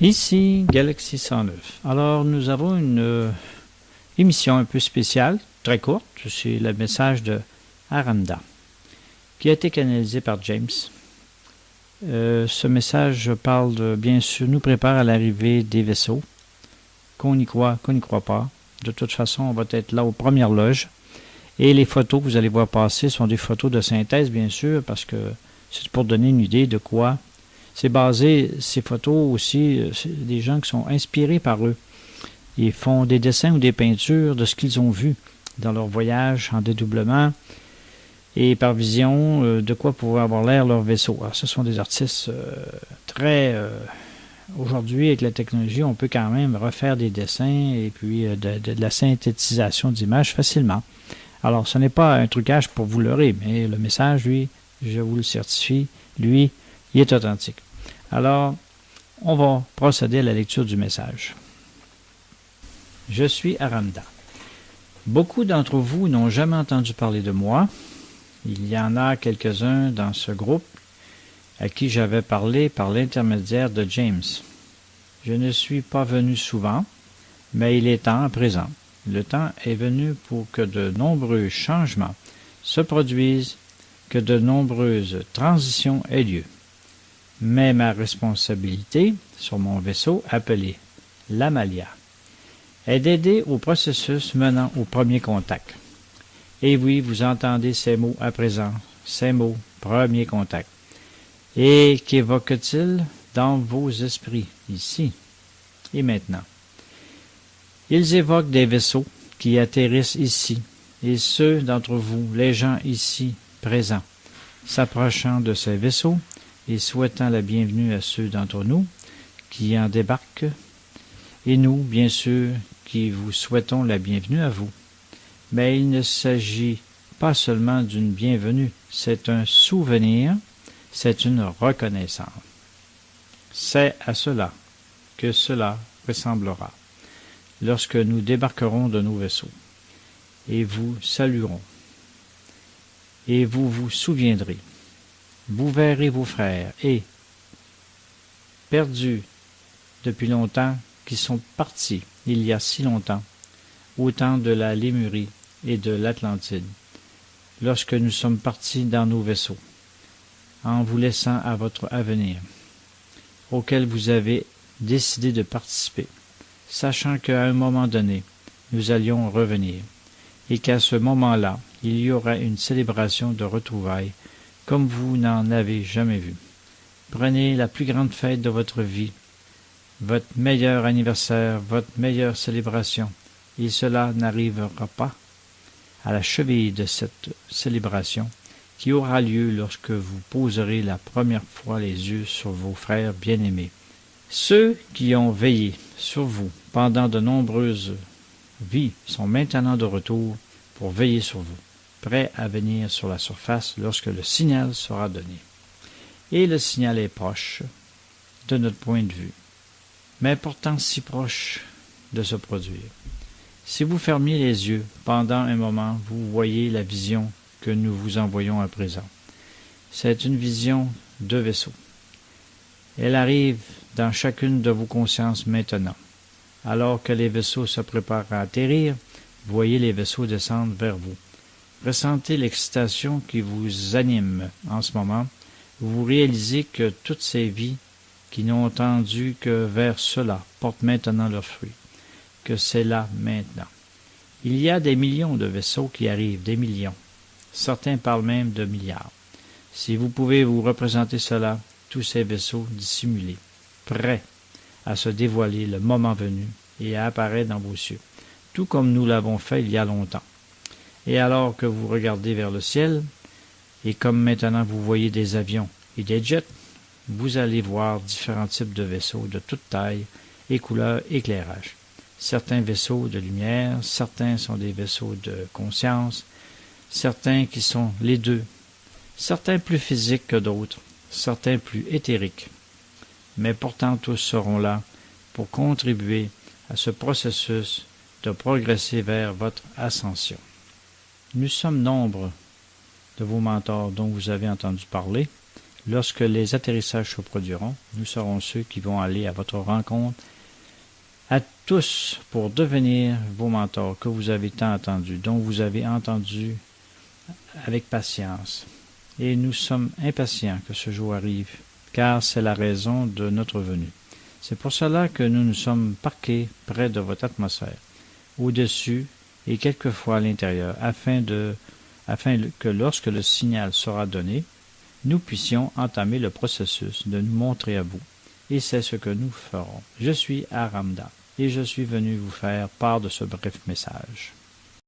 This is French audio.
Ici Galaxy 109. Alors, nous avons une émission un peu spéciale, très courte. C'est le message de Aramda, qui a été canalisé par James. Ce message parle de, bien sûr, nous prépare à l'arrivée des vaisseaux, qu'on y croit, qu'on n'y croit pas. De toute façon, on va être là aux premières loges. Et les photos que vous allez voir passer sont des photos de synthèse, bien sûr, parce que c'est pour donner une idée de quoi. C'est basé, ces photos aussi, c'est des gens qui sont inspirés par eux. Ils font des dessins ou des peintures de ce qu'ils ont vu dans leur voyage en dédoublement et par vision de quoi pourrait avoir l'air leur vaisseau. Alors, ce sont des artistes très... aujourd'hui, avec la technologie, on peut quand même refaire des dessins et puis de la synthétisation d'images facilement. Alors, ce n'est pas un trucage pour vous leurrer, mais le message, lui, je vous le certifie, lui, il est authentique. Alors, on va procéder à la lecture du message. Je suis Aramda. Beaucoup d'entre vous n'ont jamais entendu parler de moi. Il y en a quelques-uns dans ce groupe à qui j'avais parlé par l'intermédiaire de James. Je ne suis pas venu souvent, mais il est temps à présent. Le temps est venu pour que de nombreux changements se produisent, que de nombreuses transitions aient lieu. Mais ma responsabilité sur mon vaisseau appelé l'Amalia est d'aider au processus menant au premier contact. Et oui, vous entendez ces mots à présent, ces mots, premier contact. Et qu'évoque-t-il dans vos esprits, ici et maintenant? Ils évoquent des vaisseaux qui atterrissent ici, et ceux d'entre vous, les gens ici présents, s'approchant de ces vaisseaux et souhaitant la bienvenue à ceux d'entre nous qui en débarquent, et nous, bien sûr, qui vous souhaitons la bienvenue à vous. Mais il ne s'agit pas seulement d'une bienvenue, c'est un souvenir, c'est une reconnaissance. C'est à cela que cela ressemblera lorsque nous débarquerons de nos vaisseaux, et vous saluerons, et vous vous souviendrez. Vous verrez vos frères, et, perdus depuis longtemps, qui sont partis il y a si longtemps, au temps de la Lémurie et de l'Atlantide, lorsque nous sommes partis dans nos vaisseaux, en vous laissant à votre avenir, auquel vous avez décidé de participer, sachant qu'à un moment donné, nous allions revenir, et qu'à ce moment-là, il y aura une célébration de retrouvailles, comme vous n'en avez jamais vu. Prenez la plus grande fête de votre vie, votre meilleur anniversaire, votre meilleure célébration, et cela n'arrivera pas à la cheville de cette célébration qui aura lieu lorsque vous poserez la première fois les yeux sur vos frères bien-aimés. Ceux qui ont veillé sur vous pendant de nombreuses vies sont maintenant de retour pour veiller sur vous, prêts à venir sur la surface lorsque le signal sera donné. Et le signal est proche de notre point de vue, mais pourtant si proche de se produire. Si vous fermiez les yeux pendant un moment, vous voyez la vision que nous vous envoyons à présent. C'est une vision de vaisseau. Elle arrive dans chacune de vos consciences maintenant. Alors que les vaisseaux se préparent à atterrir, voyez les vaisseaux descendre vers vous. Ressentez l'excitation qui vous anime en ce moment. Vous réalisez que toutes ces vies qui n'ont tendu que vers cela portent maintenant leurs fruits, que c'est là maintenant. Il y a des millions de vaisseaux qui arrivent, des millions. Certains parlent même de milliards. Si vous pouvez vous représenter cela, tous ces vaisseaux dissimulés, prêts à se dévoiler le moment venu et à apparaître dans vos cieux, tout comme nous l'avons fait il y a longtemps. Et alors que vous regardez vers le ciel, et comme maintenant vous voyez des avions et des jets, vous allez voir différents types de vaisseaux de toute taille et couleur éclairage. Certains vaisseaux de lumière, certains sont des vaisseaux de conscience, certains qui sont les deux, certains plus physiques que d'autres, certains plus éthériques. Mais pourtant tous seront là pour contribuer à ce processus de progresser vers votre ascension. Nous sommes nombre de vos mentors dont vous avez entendu parler, Lorsque les atterrissages se produiront, nous serons ceux qui vont aller à votre rencontre, à tous, pour devenir vos mentors que vous avez tant attendus, dont vous avez entendu avec patience. Et nous sommes impatients que ce jour arrive, car c'est la raison de notre venue. C'est pour cela que nous nous sommes parqués près de votre atmosphère, au-dessus et quelquefois à l'intérieur, afin que lorsque le signal sera donné, nous puissions entamer le processus de nous montrer à vous. Et c'est ce que nous ferons. Je suis Aramda, et je suis venu vous faire part de ce bref message.